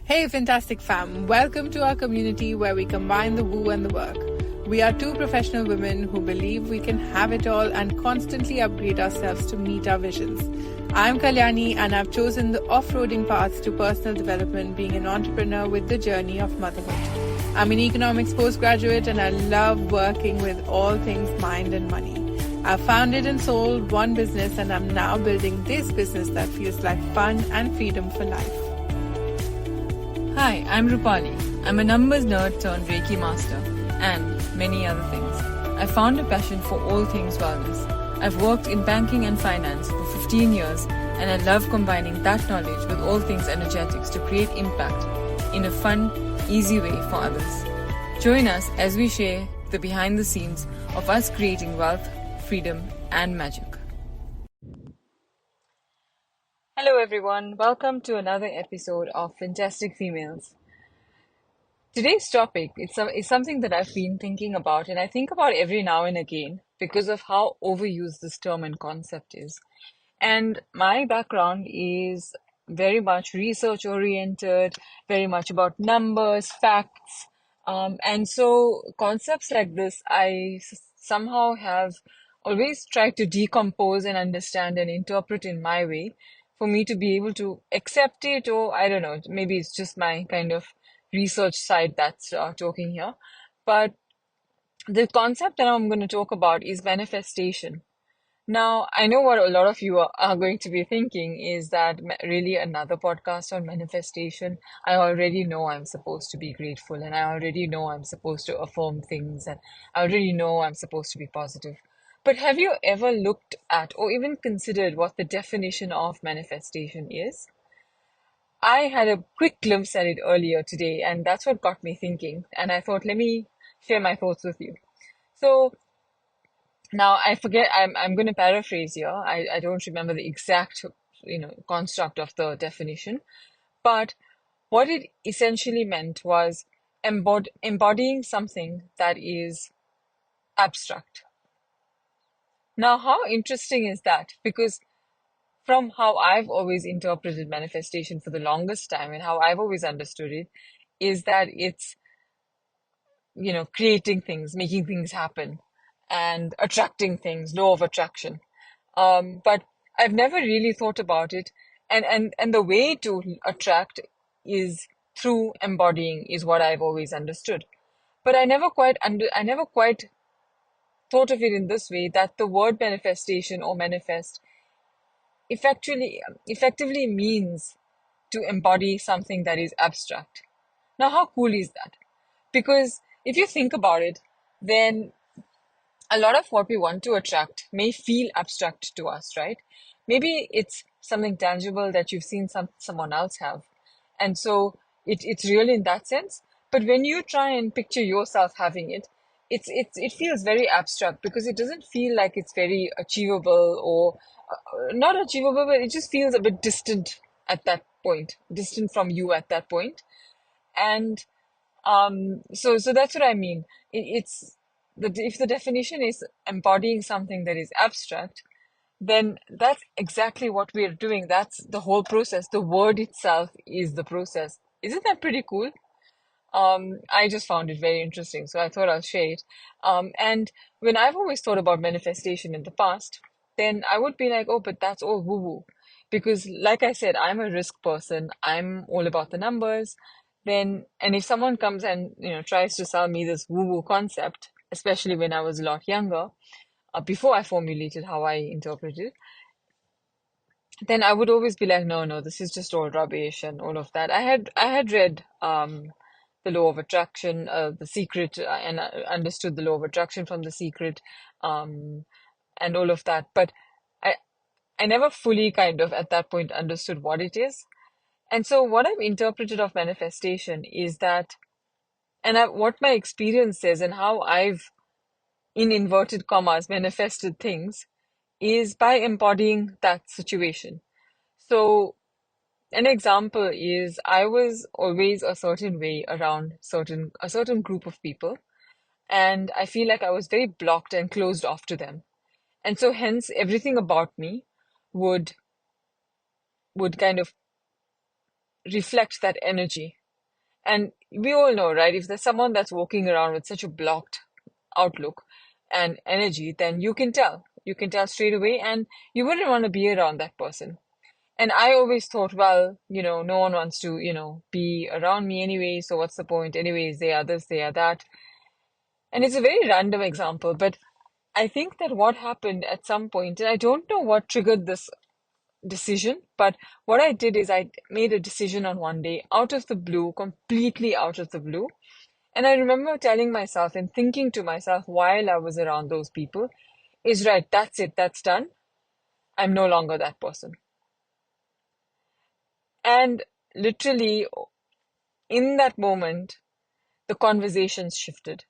Hey, fantastic fam. Welcome to our community where we combine the woo and the work. We are two professional women who believe we can have it all and constantly upgrade ourselves to meet our visions. I'm Kalyani and I've chosen the off-roading path to personal development, being an entrepreneur with the journey of motherhood. I'm an economics postgraduate and I love working with all things mind and money. I've founded and sold one business and I'm now building this business that feels like fun and freedom for life. Hi, I'm Rupali. I'm a numbers nerd turned Reiki master and many other things. I found a passion for all things wellness. I've worked in banking and finance for 15 years and I love combining that knowledge with all things energetics to create impact in a fun, easy way for others. Join us as we share the behind the scenes of us creating wealth, freedom, and magic. Hello everyone, welcome to another episode of Fantastic Females. Today's topic is something that I've been thinking about, and I think about every now and again because of how overused this term and concept is. And my background is very much research oriented, very much about numbers, facts. And so concepts like this, somehow have always tried to decompose and understand and interpret in my way for me to be able to accept it, or I don't know, maybe it's just my kind of research side that's talking here. But the concept that I'm going to talk about is manifestation. Now, I know what a lot of you are going to be thinking is that really another podcast on manifestation. I already know I'm supposed to be grateful and I already know I'm supposed to affirm things and I already know I'm supposed to be positive. But have you ever looked at or even considered what the definition of manifestation is? I had a quick glimpse at it earlier today, and that's what got me thinking. And I thought, let me share my thoughts with you. So, now I forget, I'm going to paraphrase here. I don't remember the exact, construct of the definition, but what it essentially meant was embodying something that is abstract. Now, how interesting is that? Because from how I've always interpreted manifestation for the longest time and how I've always understood it, is that it's, creating things, making things happen, and attracting things, law of attraction. But I've never really thought about it. And the way to attract is through embodying is what I've always understood. But I never quite thought of it in this way, that the word manifestation or manifest effectively means to embody something that is abstract. Now, how cool is that? Because if you think about it, then a lot of what we want to attract may feel abstract to us, right? Maybe it's something tangible that you've seen someone else have. And so it's real in that sense. But when you try and picture yourself having it, it feels very abstract because it doesn't feel like it's very achievable or not achievable, but it just feels a bit distant at that point, distant from you at that point. And so that's what I mean. If the definition is embodying something that is abstract, then that's exactly what we're doing. That's the whole process. The word itself is the process. Isn't that pretty cool? I just found it very interesting, so I thought I'll share it. And when I've always thought about manifestation in the past, then I would be like, oh, but that's all woo-woo. Because like I said, I'm a risk person. I'm all about the numbers. And if someone comes and, tries to sell me this woo-woo concept, especially when I was a lot younger, before I formulated how I interpreted, then I would always be like, no, no, this is just all rubbish and all of that. I had read the law of attraction, The Secret, and understood the law of attraction from The Secret, um, and all of that. But I I never fully kind of at that point understood what it is. And so what I've interpreted of manifestation is that, what my experience says and how I've, in inverted commas, manifested things is by embodying that situation. So an example is I was always a certain way around a certain group of people, and I feel like I was very blocked and closed off to them. And so hence everything about me would would kind of reflect that energy. And we all know, right? If there's someone that's walking around with such a blocked outlook and energy, then you can tell. You can tell straight away, and you wouldn't want to be around that person. And I always thought, well, no one wants to, be around me anyway, so what's the point? Anyways, they are this, they are that. And it's a very random example, but I think that what happened at some point, and I don't know what triggered this decision, but what I did is I made a decision on one day out of the blue, completely out of the blue. And I remember telling myself and thinking to myself while I was around those people, is right, that's it, that's done. I'm no longer that person. And literally, in that moment, the conversations shifted,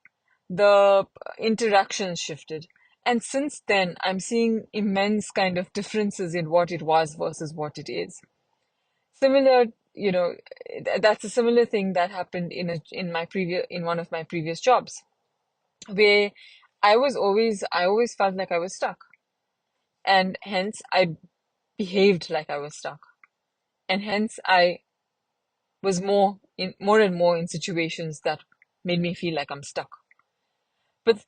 the interactions shifted. And since then, I'm seeing immense kind of differences in what it was versus what it is. Similar, that's a similar thing that happened in one of my previous jobs, where I always felt like I was stuck. And hence I behaved like I was stuck. And hence I was more and more in situations that made me feel like I'm stuck. But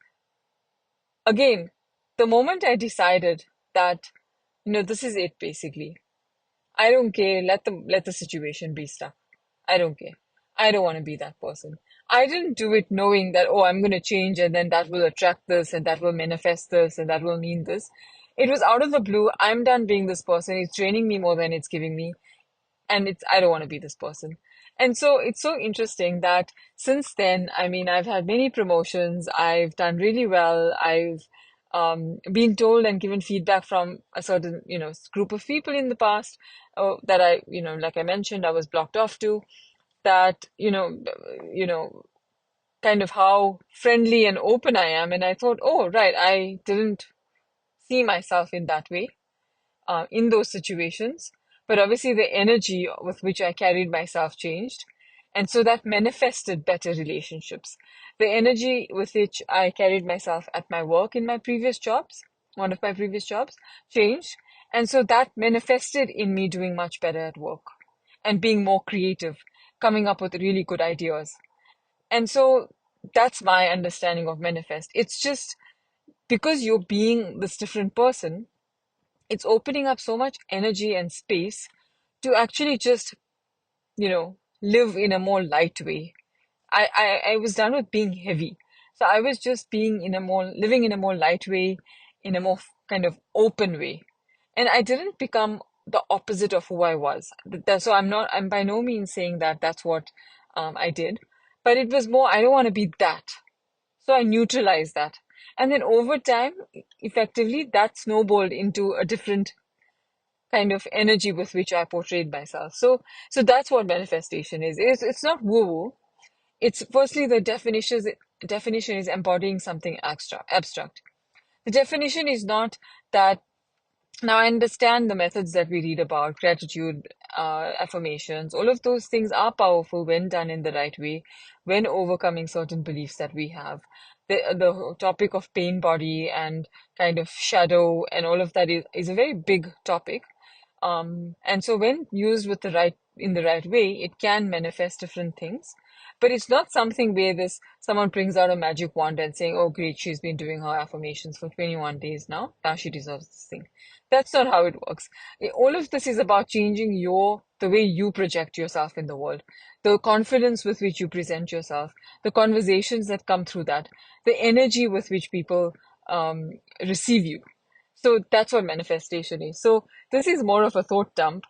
again, the moment I decided that, this is it basically. I don't care. Let the situation be stuck. I don't care. I don't want to be that person. I didn't do it knowing that, oh, I'm going to change and then that will attract this and that will manifest this and that will mean this. It was out of the blue. I'm done being this person. It's draining me more than it's giving me. And I don't want to be this person. And so it's so interesting that since then, I mean, I've had many promotions. I've done really well. I've been told and given feedback from a certain, group of people in the past that like I mentioned, I was blocked off to, that, kind of how friendly and open I am. And I thought, oh, right, I didn't see myself in that way in those situations. But obviously, the energy with which I carried myself changed. And so that manifested better relationships. The energy with which I carried myself at my work in my previous jobs, one of my previous jobs, changed. And so that manifested in me doing much better at work and being more creative, coming up with really good ideas. And so that's my understanding of manifest. It's just because you're being this different person, it's opening up so much energy and space to actually just, live in a more light way. I was done with being heavy. So I was just living in a more light way, in a more kind of open way. And I didn't become the opposite of who I was. So I'm by no means saying that that's what I did, but it was more, I don't want to be that. So I neutralized that. And then over time, effectively, that snowballed into a different kind of energy with which I portrayed myself. So that's what manifestation is. It's not woo-woo. It's firstly the definition is embodying something abstract. The definition is not that. Now I understand the methods that we read about, gratitude, affirmations. All of those things are powerful when done in the right way, when overcoming certain beliefs that we have. The topic of pain body and kind of shadow and all of that is a very big topic. And so when used in the right way, it can manifest different things. But it's not something where someone brings out a magic wand and saying, "Oh, great, she's been doing her affirmations for 21 days now. Now she deserves this thing." That's not how it works. All of this is about changing the way you project yourself in the world, the confidence with which you present yourself, the conversations that come through that, the energy with which people receive you. So that's what manifestation is. So this is more of a thought dump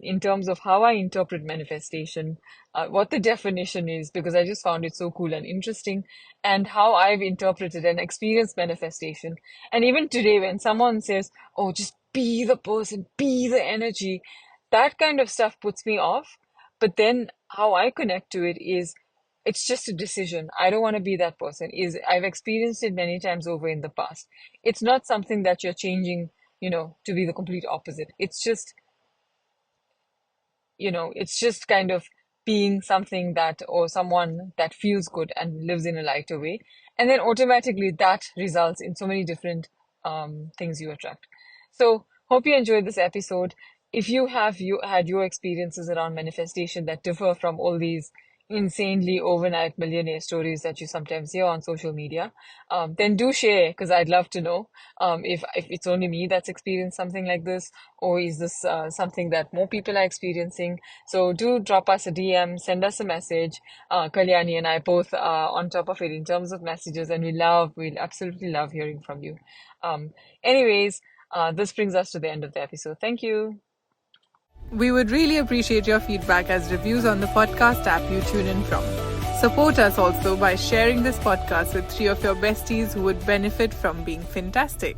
in terms of how I interpret manifestation, what the definition is, because I just found it so cool and interesting, and how I've interpreted and experienced manifestation. And even today, when someone says, "Oh, just be the person, be the energy," that kind of stuff puts me off. But then how I connect to it is, it's just a decision. I don't want to be that person. I've experienced it many times over in the past. It's not something that you're changing, to be the complete opposite. It's just kind of being something that, or someone that feels good and lives in a lighter way. And then automatically that results in so many different things you attract. So hope you enjoyed this episode. if you have had your experiences around manifestation that differ from all these insanely overnight millionaire stories that you sometimes hear on social media, then do share, because I'd love to know if it's only me that's experienced something like this, or is this something that more people are experiencing. So do drop us a DM, send us a message. Kalyani and I both are on top of it in terms of messages, and we'll absolutely love hearing from you. Anyways, this brings us to the end of the episode. Thank you. We would really appreciate your feedback as reviews on the podcast app you tune in from. Support us also by sharing this podcast with 3 of your besties who would benefit from being fantastic.